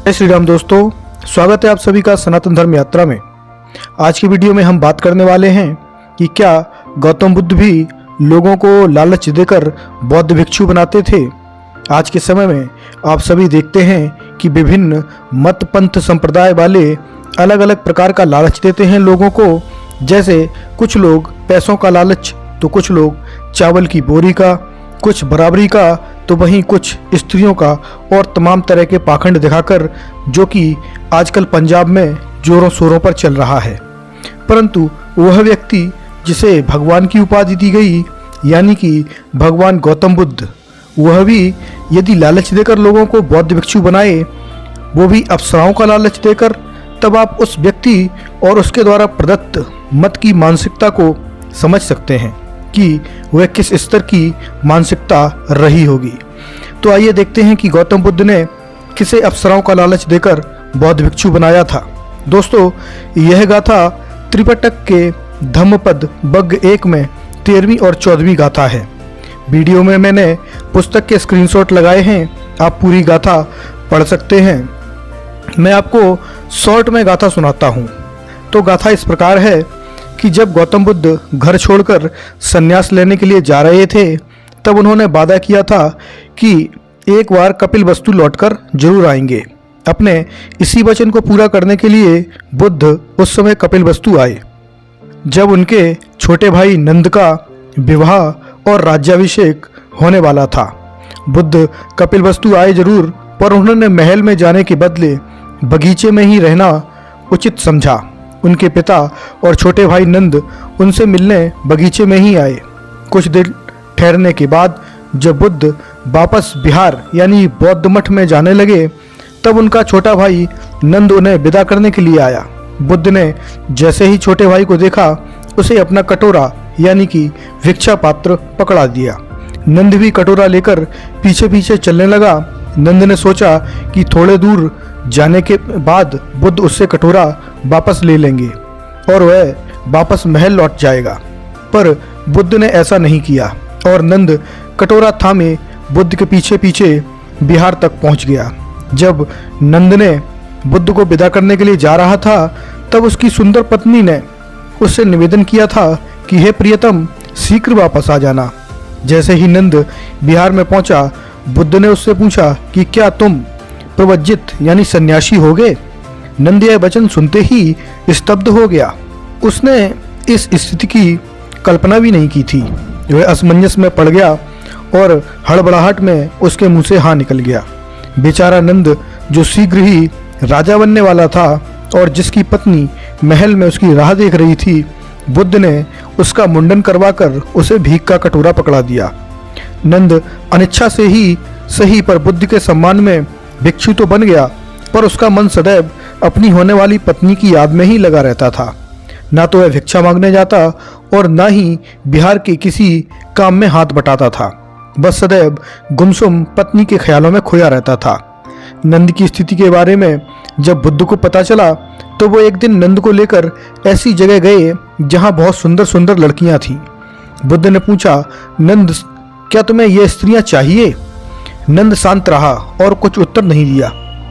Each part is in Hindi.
जय श्री राम दोस्तों, स्वागत है आप सभी का सनातन धर्म यात्रा में। आज की वीडियो में हम बात करने वाले हैं कि क्या गौतम बुद्ध भी लोगों को लालच देकर बौद्ध भिक्षु बनाते थे। आज के समय में आप सभी देखते हैं कि विभिन्न मत पंथ संप्रदाय वाले अलग अलग प्रकार का लालच देते हैं लोगों को। जैसे कुछ लोग पैसों का लालच, तो कुछ लोग चावल की बोरी का, कुछ बराबरी का, तो वहीं कुछ स्त्रियों का और तमाम तरह के पाखंड दिखाकर, जो कि आजकल पंजाब में जोरों शोरों पर चल रहा है। परंतु वह व्यक्ति जिसे भगवान की उपाधि दी गई, यानी कि भगवान गौतम बुद्ध, वह भी यदि लालच देकर लोगों को बौद्ध भिक्षु बनाए, वो भी अप्सराओं का लालच देकर, तब आप उस व्यक्ति और उसके द्वारा प्रदत्त मत की मानसिकता को समझ सकते हैं कि वह किस स्तर की मानसिकता रही होगी। तो आइए देखते हैं कि गौतम बुद्ध ने किसे अप्सराओं का लालच देकर बौद्ध भिक्षु बनाया था। दोस्तों, यह गाथा त्रिपिटक के धम्मपद बग्ग 1 में 13वीं और 14वीं गाथा है। वीडियो में मैंने पुस्तक के स्क्रीनशॉट लगाए हैं, आप पूरी गाथा पढ़ सकते हैं। मैं आपको शॉर्ट में गाथा सुनाता हूँ। तो गाथा इस प्रकार है कि जब गौतम बुद्ध घर छोड़कर संन्यास लेने के लिए जा रहे थे, तब उन्होंने वादा किया था कि एक बार कपिलवस्तु लौटकर जरूर आएंगे। अपने इसी वचन को पूरा करने के लिए बुद्ध उस समय कपिलवस्तु आए। जब उनके छोटे भाई नंद का विवाह और राज्याभिषेक होने वाला था, बुद्ध कपिलवस्तु आए जरूर, पर उन्होंने महल में जाने के बदले बगीचे में ही रहना उचित समझा। उनके पिता और छोटे भाई नंद उनसे मिलने बगीचे में ही आए। कुछ देर ठहरने के बाद जब बुद्ध वापस बिहार यानी बौद्ध मठ में जाने लगे, तब उनका छोटा भाई नंद उन्हें विदा करने के लिए आया। बुद्ध ने जैसे ही छोटे भाई को देखा, उसे अपना कटोरा यानी कि भिक्षा पात्र पकड़ा दिया। नंद भी कटोरा लेकर पीछे पीछे चलने लगा। नंद ने सोचा कि थोड़े दूर जाने के बाद बुद्ध उससे कटोरा वापस ले लेंगे और वह वापस महल लौट जाएगा, पर बुद्ध ने ऐसा नहीं किया और नंद कटोरा थामे बुद्ध के पीछे पीछे बिहार तक पहुंच गया। जब नंद ने बुद्ध को विदा करने के लिए जा रहा था, तब उसकी सुंदर पत्नी ने उससे निवेदन किया था कि हे प्रियतम, शीघ्र वापस आ जाना। जैसे ही नंद बिहार में पहुंचा, बुद्ध ने उससे पूछा कि क्या तुम प्रवज्जित यानी सन्यासी हो गए। नंद यह वचन सुनते ही स्तब्ध हो गया। उसने इस स्थिति की कल्पना भी नहीं की थी। वह असमंजस में पड़ गया और हड़बड़ाहट में उसके मुंह से हाँ निकल गया। बेचारा नंद, जो शीघ्र ही राजा बनने वाला था और जिसकी पत्नी महल में उसकी राह देख रही थी, बुद्ध ने उसका मुंडन करवाकर उसे भीख का कटोरा पकड़ा दिया। नंद अनिच्छा से ही सही, पर बुद्ध के सम्मान में भिक्षु तो बन गया, पर उसका मन सदैव अपनी होने वाली पत्नी की याद में ही लगा रहता था। ना तो वह भिक्षा मांगने जाता और ना ही बिहार के किसी काम में हाथ बटाता था। बस सदैव गुमसुम पत्नी के ख्यालों में खोया रहता था। नंद की स्थिति के बारे में जब बुद्ध को पता चला, तो वो एक दिन नंद को लेकर ऐसी जगह गए जहाँ बहुत सुंदर सुंदर लड़कियाँ थीं। बुद्ध ने पूछा, नंद, क्या तुम्हें ये स्त्रियाँ चाहिए? नंद शांत रहा और कुछ उत्तर नहीं दिया।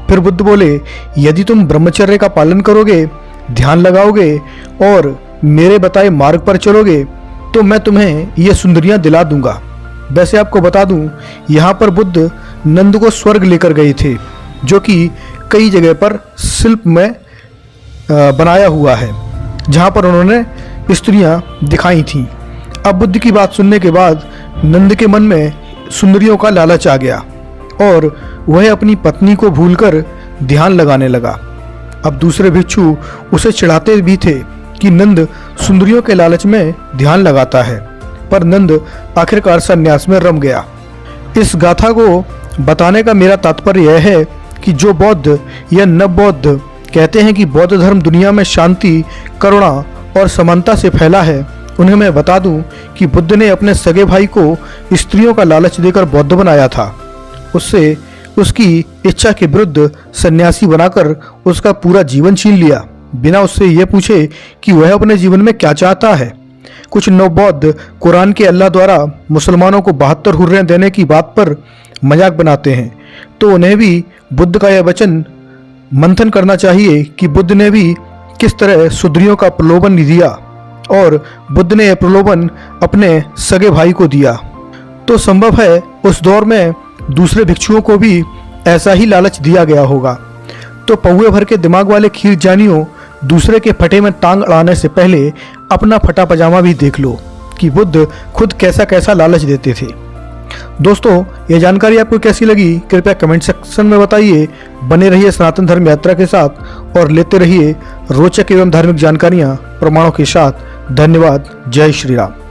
फिर बुद्ध बोले, यदि तुम ब्रह्मचर्य का पालन करोगे, ध्यान लगाओगे और मेरे बताए मार्ग पर चलोगे, तो मैं तुम्हें ये सुंदरियां दिला दूंगा। वैसे आपको बता दूं, यहाँ पर बुद्ध नंद को स्वर्ग लेकर गए थे, जो कि कई जगह पर शिल्प में बनाया हुआ है, जहाँ पर उन्होंने स्त्रियां दिखाई थीं। अब बुद्ध की बात सुनने के बाद नंद के मन में सुंदरियों का लालच आ गया और वह अपनी पत्नी को भूलकर ध्यान लगाने लगा। अब दूसरे भिक्षु उसे चिढ़ाते भी थे कि नंद सुंदरियों के लालच में ध्यान लगाता है, पर नंद आखिरकार संन्यास में रम गया। इस गाथा को बताने का मेरा तात्पर्य यह है कि जो बौद्ध या नव बौद्ध कहते हैं कि बौद्ध धर्म दुनिया में शांति, करुणा और समानता से फैला है, उन्हें मैं बता दूं कि बुद्ध ने अपने सगे भाई को स्त्रियों का लालच देकर बौद्ध बनाया था। उससे उसकी इच्छा के विरुद्ध सन्यासी बनाकर उसका पूरा जीवन छीन लिया, बिना उससे यह पूछे कि वह अपने जीवन में क्या चाहता है। कुछ नवबौद्ध कुरान के अल्लाह द्वारा मुसलमानों को 72 हुर्रियत देने की बात पर मजाक बनाते हैं, तो उन्हें भी बुद्ध का यह वचन मंथन करना चाहिए कि बुद्ध ने भी किस तरह सुद्रियों का प्रलोभन दिया और बुद्ध ने यह प्रलोभन अपने सगे भाई को दिया। तो संभव है उस दौर में दूसरे भिक्षुओं को भी ऐसा ही लालच दिया गया होगा। तो पौए भर के दिमाग वाले खीर जानियों, दूसरे के फटे में टांग अड़ाने से पहले अपना फटा पजामा भी देख लो कि बुद्ध खुद कैसा कैसा लालच देते थे। दोस्तों, यह जानकारी आपको कैसी लगी कृपया कमेंट सेक्शन में बताइए। बने रहिए सनातन धर्म यात्रा के साथ और लेते रहिए रोचक एवं धार्मिक जानकारियां प्रमाणों के साथ। धन्यवाद। जय श्री राम।